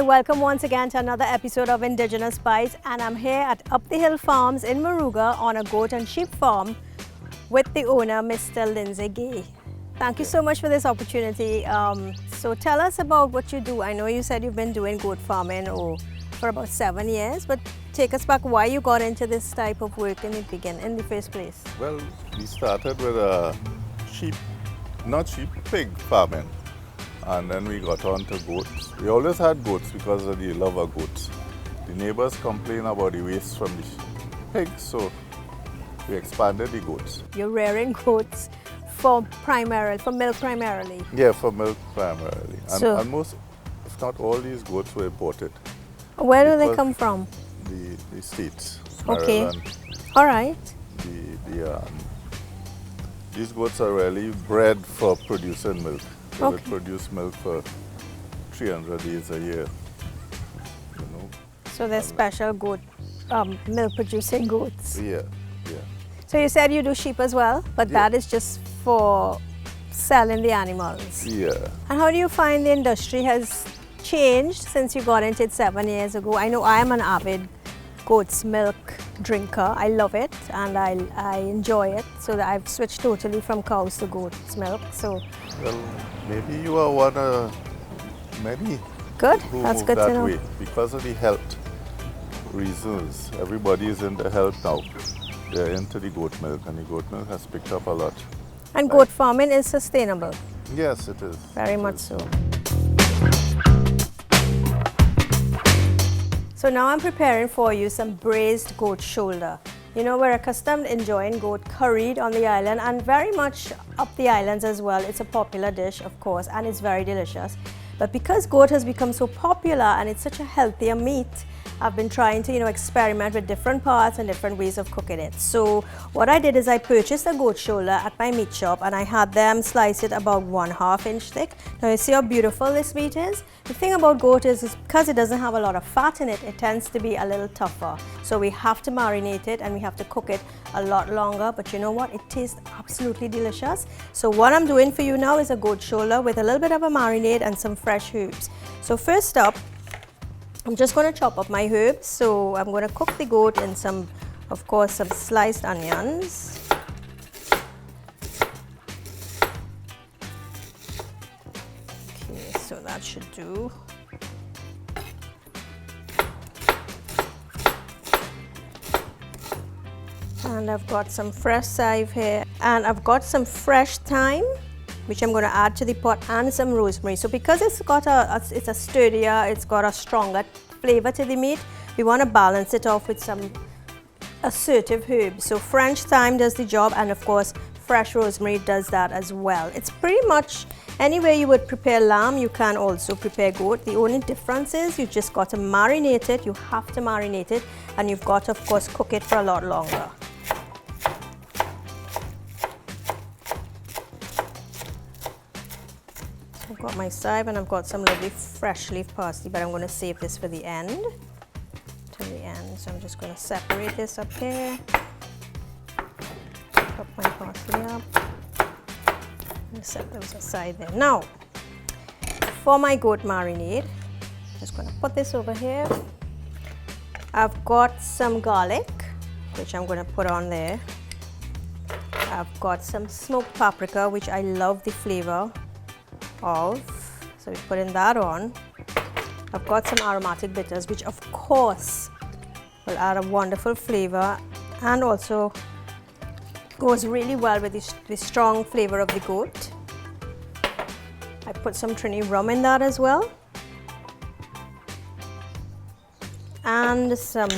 Hi, welcome once again to another episode of Indigenous Bites, and I'm here at Up the Hill Farms in Moruga on a goat and sheep farm with the owner, Mr. Lindsay Gay. Thank you so much for this opportunity. So tell us about what you do. I know you said you've been doing goat farming for about 7 years, but take us back why you got into this type of work in the first place. Well, we started with pig farming, and then we got on to goats. We always had goats because of the love of goats. The neighbors complain about the waste from the pigs, so we expanded the goats. You're rearing goats for milk primarily? Yeah, for milk primarily. And most, if not all, these goats were imported. Where do they come from? The states. Okay. Maryland. All right. These goats are really bred for producing milk. They Okay. would produce milk for 300 days a year. So they're special goat, milk producing goats. Yeah, yeah. So you said you do sheep as well, but Yeah. that is just for selling the animals. Yeah. And how do you find the industry has changed since you got into it 7 years ago? I know I am an avid goat's milk drinker. I love it and I enjoy it. So that I've switched totally from cows to goat's milk. So Well, maybe you are one of many good. who That's move good that to know. way because of the health reasons. Everybody is into health now. They're into the goat milk, and the goat milk has picked up a lot. And goat farming is sustainable. Yes, it is. Very It much is. so. So now I'm preparing for you some braised goat shoulder. You know, we're accustomed enjoying goat curried on the island and very much up the islands as well. It's a popular dish, of course, and it's very delicious. But because goat has become so popular and it's such a healthier meat, I've been trying to, experiment with different parts and different ways of cooking it. So what I did is I purchased a goat shoulder at my meat shop and I had them slice it about 1/2 inch thick. Now you see how beautiful this meat is? The thing about goat is because it doesn't have a lot of fat in it, it tends to be a little tougher. So we have to marinate it and we have to cook it a lot longer. But you know what? It tastes absolutely delicious. So what I'm doing for you now is a goat shoulder with a little bit of a marinade and some fresh herbs. So first up, I'm just going to chop up my herbs. So I'm going to cook the goat in some sliced onions. Okay, so that should do. And I've got some fresh chive here, and I've got some fresh thyme, which I'm going to add to the pot, and some rosemary. So because it's a sturdier, it's got a stronger flavor to the meat, we want to balance it off with some assertive herbs. So French thyme does the job, and of course fresh rosemary does that as well. It's pretty much any way you would prepare lamb, you can also prepare goat. The only difference is you just got to marinate it, you have to marinate it, and you've got to of course cook it for a lot longer. I've got my chive and I've got some lovely fresh leaf parsley, but I'm going to save this for the end, So I'm just going to separate this up here, put my parsley up, and set those aside there. Now, for my goat marinade, I'm just going to put this over here. I've got some garlic, which I'm going to put on there. I've got some smoked paprika, which I love the flavor of, so we're putting that on. I've got some aromatic bitters, which of course will add a wonderful flavor and also goes really well with the strong flavor of the goat. I put some Trini rum in that as well, and some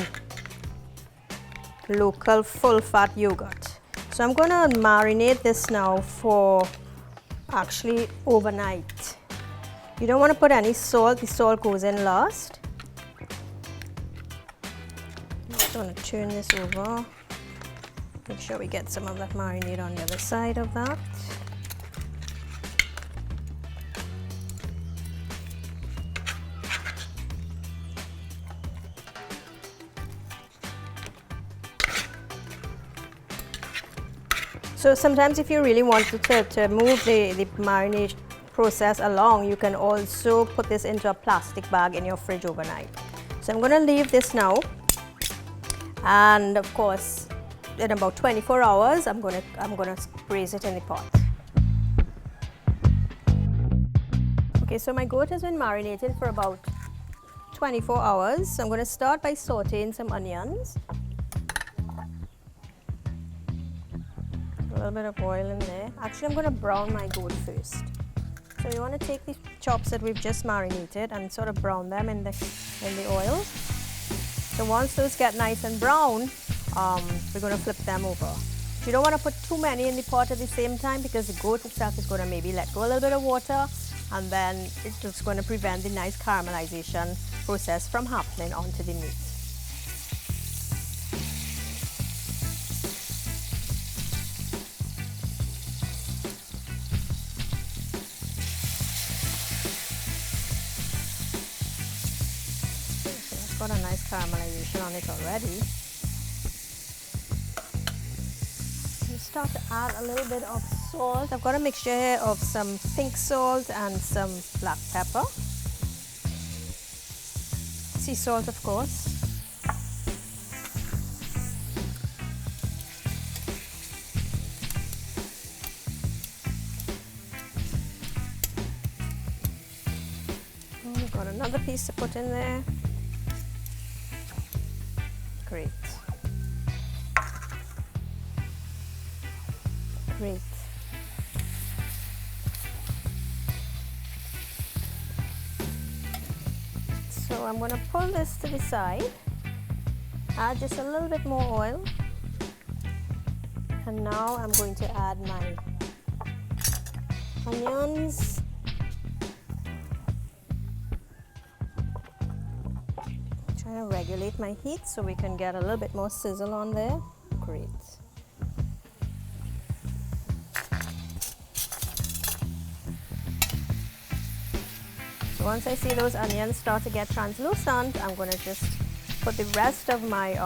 local full fat yogurt. So I'm going to marinate this now for actually overnight. You don't want to put any salt, the salt goes in last. I'm just going to turn this over, make sure we get some of that marinade on the other side of that. So sometimes if you really want to move the marinade process along, you can also put this into a plastic bag in your fridge overnight. So I'm going to leave this now, and of course in about 24 hours I'm going to braise it in the pot. Okay, so my goat has been marinated for about 24 hours. So I'm going to start by sauteing some onions. A little bit of oil in there. Actually, I'm going to brown my goat first. So you want to take the chops that we've just marinated and sort of brown them in the oil. So once those get nice and brown, we're going to flip them over. You don't want to put too many in the pot at the same time, because the goat itself is going to maybe let go a little bit of water, and then it's just going to prevent the nice caramelization process from happening onto the meat. So it's got a nice caramelization on it already. Start to add a little bit of salt. I've got a mixture here of some pink salt and some black pepper. Sea salt, of course. We've got another piece to put in there. Great. Great. So I'm going to pull this to the side, add just a little bit more oil, and now I'm going to add my onions. Trying to regulate my heat so we can get a little bit more sizzle on there. Great. Once I see those onions start to get translucent, I'm going to just put the rest of my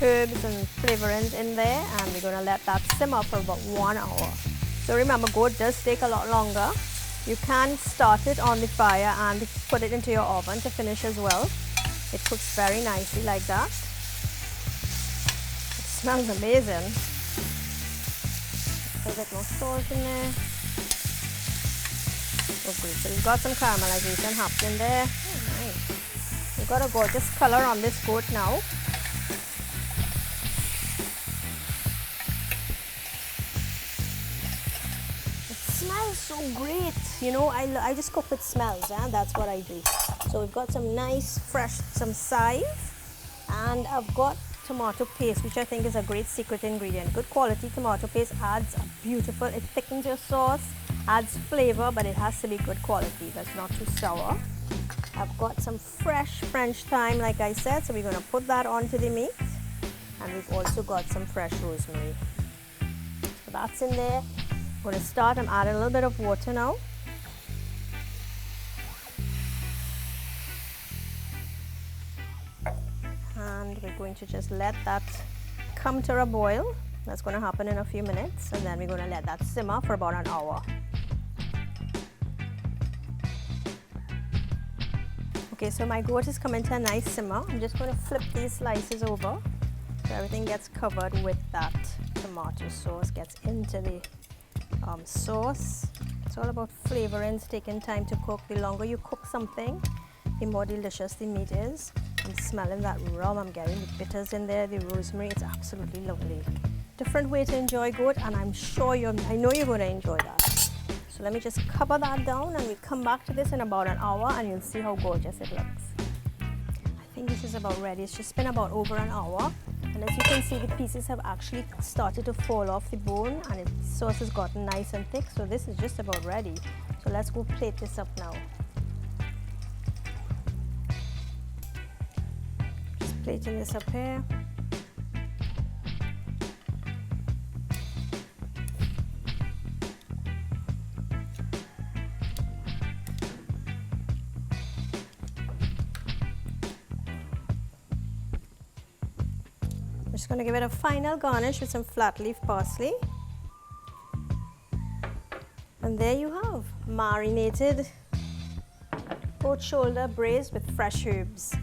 herbs and flavorings in there, and we're going to let that simmer for about 1 hour. So remember, goat does take a lot longer. You can start it on the fire and put it into your oven to finish as well. It cooks very nicely like that. It smells amazing. A little bit more salt in there. Okay, so we've got some caramelization happening there. Oh, nice. We've got a gorgeous color on this goat now. It smells so great. You know, I just cook with smells, and that's what I do. So we've got some nice fresh, some chive, and I've got tomato paste, which I think is a great secret ingredient. Good quality tomato paste adds a beautiful, it thickens your sauce, adds flavor, but it has to be good quality. That's not too sour. I've got some fresh French thyme, like I said, so we're going to put that onto the meat. And we've also got some fresh rosemary. So that's in there. I'm going to start, I'm adding a little bit of water now. And we're going to just let that come to a boil. That's going to happen in a few minutes, and then we're going to let that simmer for about an hour. Okay, so my goat is coming to a nice simmer. I'm just going to flip these slices over so everything gets covered with that tomato sauce, gets into the sauce. It's all about flavorings, taking time to cook. The longer you cook something, the more delicious the meat is. I'm smelling that rum, I'm getting the bitters in there, the rosemary. It's absolutely lovely. Different way to enjoy goat, and I'm sure I know you're going to enjoy that. So let me just cover that down, and we'll come back to this in about an hour, and you'll see how gorgeous it looks. I think this is about ready. It's just been about over an hour, and as you can see, the pieces have actually started to fall off the bone, and the sauce has gotten nice and thick, so this is just about ready. So let's go plate this up now. Just plating this up here. I'm just going to give it a final garnish with some flat leaf parsley. And there you have marinated goat shoulder braised with fresh herbs.